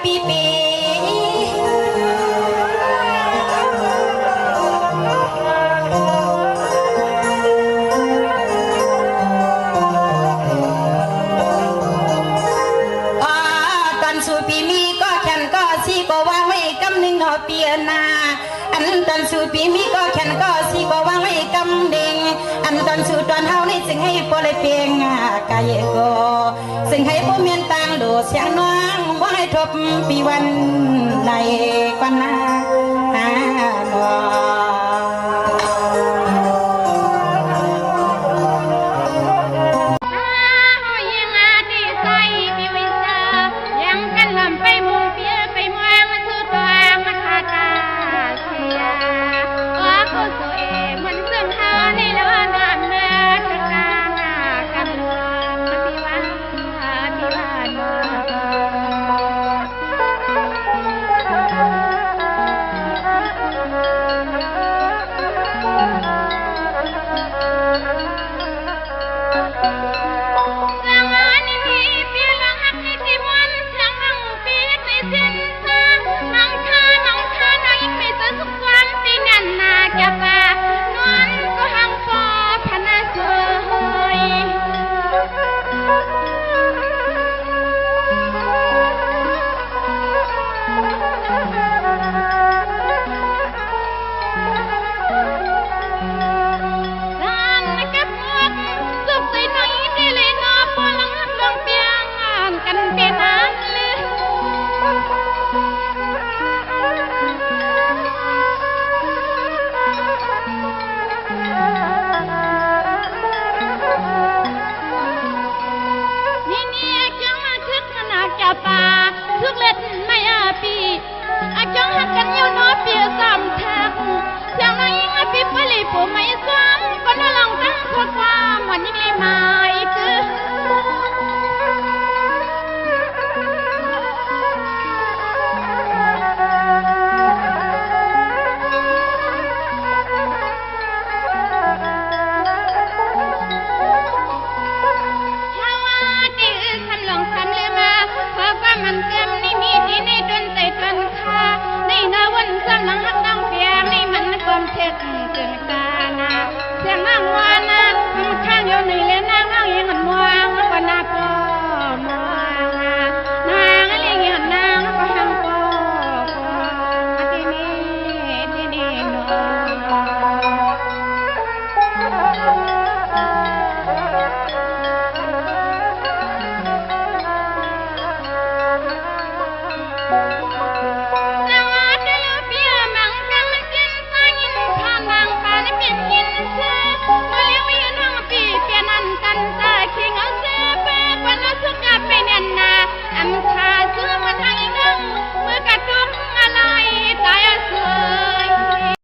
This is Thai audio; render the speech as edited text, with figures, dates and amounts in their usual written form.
ปีปีตอนสู่ปีมีก็แข่นก็สีก็วางไว้กำหนึ่งหอเปียนาอันตอนสู่ปีมีก็แข่นก็สีก็วางไว้กำเด้งอันตอนสู่ตอนเฮานี่จึงให้ปอเลยเปียงกายโกซึ่งให้ผู้เมียนต่างดูเสียงน้องว่าให้ทบปีวันใดกว่านาหาหนอเสียงนางวานะข้างอยู่ในเล